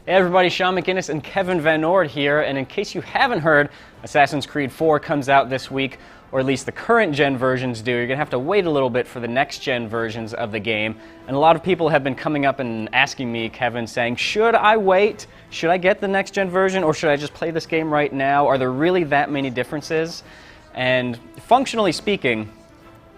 Hey everybody, Shaun McInnis and Kevin VanOrd here, and in case you haven't heard, Assassin's Creed 4 comes out this week, or at least the current gen versions do. You're going to have to wait a little bit for the next gen versions of the game, and a lot of people have been coming up and asking me, Kevin, saying, should I wait? Should I get the next gen version, or should I just play this game right now? Are there really that many differences? And functionally speaking,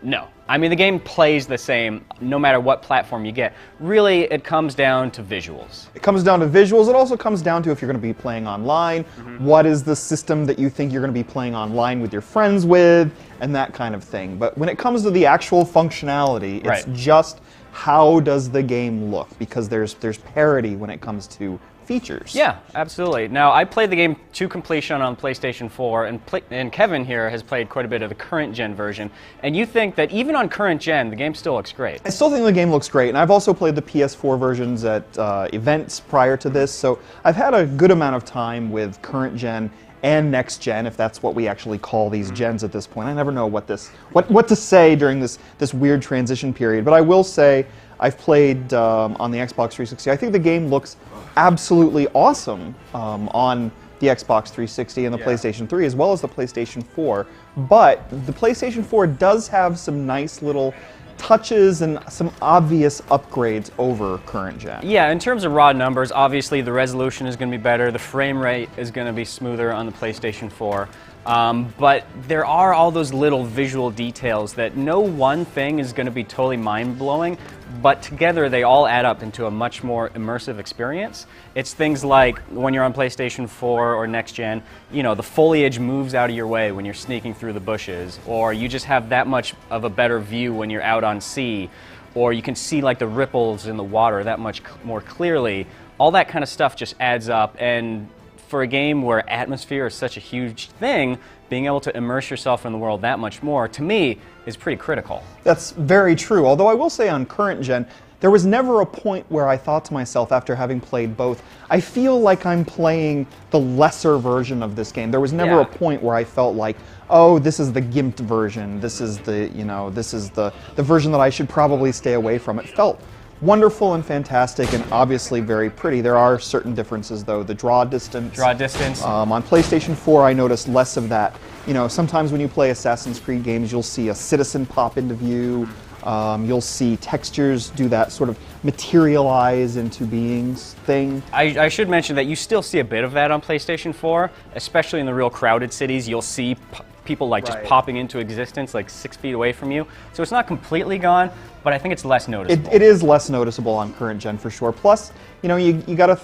no. I mean, the game plays the same no matter what platform you get. Really, it comes down to visuals. It comes down to visuals. It also comes down to if you're going to be playing online, what is the system that you think you're going to be playing online with your friends with, and that kind of thing. But when it comes to the actual functionality, it's just how does the game look, because there's parity when it comes to features. Yeah, absolutely. Now, I played the game to completion on PlayStation 4, and Kevin here has played quite a bit of the current gen version, and you think that even on current gen, the game still looks great. I still think the game looks great, and I've also played the PS4 versions at events prior to this, so I've had a good amount of time with current gen and next gen, if that's what we actually call these gens at this point. I never know what to say during this weird transition period, but I will say I've played on the Xbox 360. I think the game looks absolutely awesome on the Xbox 360 and the PlayStation 3, as well as the PlayStation 4. But the PlayStation 4 does have some nice little touches and some obvious upgrades over current gen. Yeah, in terms of raw numbers, obviously the resolution is going to be better, the frame rate is going to be smoother on the PlayStation 4. But there are all those little visual details that no one thing is going to be totally mind-blowing, but together they all add up into a much more immersive experience. It's things like when you're on PlayStation 4 or next gen, you know, the foliage moves out of your way when you're sneaking through the bushes, or you just have that much of a better view when you're out on sea, or you can see like the ripples in the water that much more clearly. All that kind of stuff just adds up, and for a game where atmosphere is such a huge thing, being able to immerse yourself in the world that much more, to me, is pretty critical. That's very true, although I will say on current gen, there was never a point where I thought to myself after having played both, I feel like I'm playing the lesser version of this game. There was never a point where I felt like, oh, this is the gimped version, this is the, you know, this is the version that I should probably stay away from. It felt wonderful and fantastic, and obviously very pretty. There are certain differences, though. The draw distance. On PlayStation 4, I noticed less of that. You know, sometimes when you play Assassin's Creed games, you'll see a citizen pop into view. You'll see textures do that sort of materialize into beings thing. I should mention that you still see a bit of that on PlayStation 4, especially in the real crowded cities. You'll see people like just popping into existence like 6 feet away from you. So it's not completely gone, but I think it's less noticeable. It is less noticeable on current gen for sure. Plus, you know, you gotta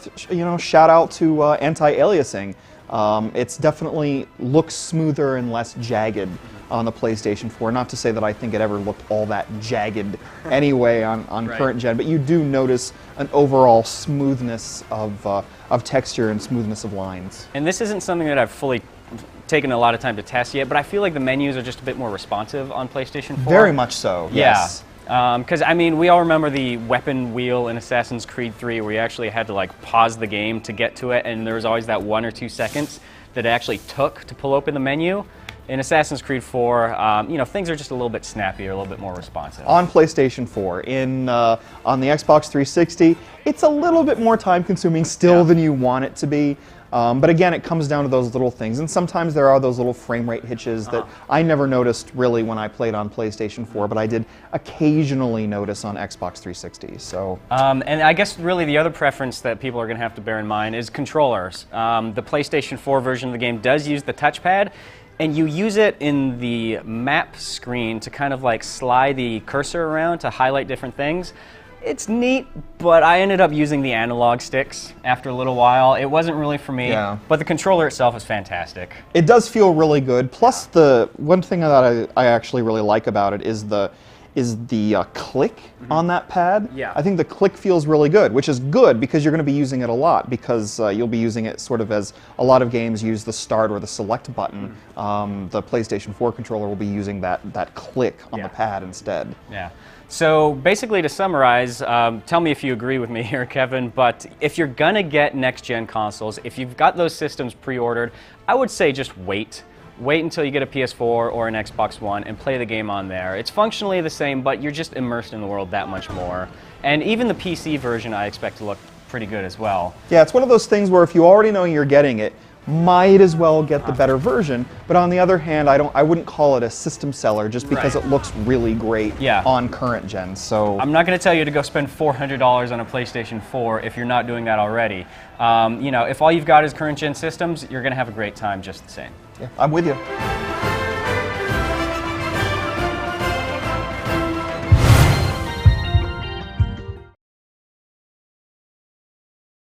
shout out to anti-aliasing. It's definitely looks smoother and less jagged on the PlayStation 4. Not to say that I think it ever looked all that jagged anyway on current gen, but you do notice an overall smoothness of texture and smoothness of lines. And this isn't something that I've fully taken a lot of time to test yet, but I feel like the menus are just a bit more responsive on PlayStation 4. Very much so, yes. Because, I mean, we all remember the weapon wheel in Assassin's Creed 3 where you actually had to, like, pause the game to get to it, and there was always that 1 or 2 seconds that it actually took to pull open the menu. In Assassin's Creed 4, you know, things are just a little bit snappier, a little bit more responsive. On PlayStation 4. On the Xbox 360, it's a little bit more time-consuming still than you want it to be. But again, it comes down to those little things, and sometimes there are those little frame rate hitches that I never noticed really when I played on PlayStation 4, but I did occasionally notice on Xbox 360. So, and I guess really the other preference that people are going to have to bear in mind is controllers. The PlayStation 4 version of the game does use the touchpad, and you use it in the map screen to kind of like slide the cursor around to highlight different things. It's neat, but I ended up using the analog sticks after a little while. It wasn't really for me, but the controller itself is fantastic. It does feel really good. Plus, the one thing that I actually really like about it is the click on that pad. I think the click feels really good, which is good because you're going to be using it a lot, because you'll be using it sort of as a lot of games use the start or the select button. The PlayStation 4 controller will be using that click on the pad instead. So basically, to summarize, tell me if you agree with me here, Kevin, but if you're gonna get next-gen consoles, if you've got those systems pre-ordered, I would say just wait. Wait until you get a PS4 or an Xbox One and play the game on there. It's functionally the same, but you're just immersed in the world that much more. And even the PC version I expect to look pretty good as well. Yeah, it's one of those things where if you already know you're getting it, might as well get the better version. But on the other hand, I wouldn't call it a system seller just because it looks really great on current gen. So I'm not going to tell you to go spend $400 on a PlayStation 4 if you're not doing that already. You know, if all you've got is current gen systems, you're going to have a great time just the same. Yeah, I'm with you.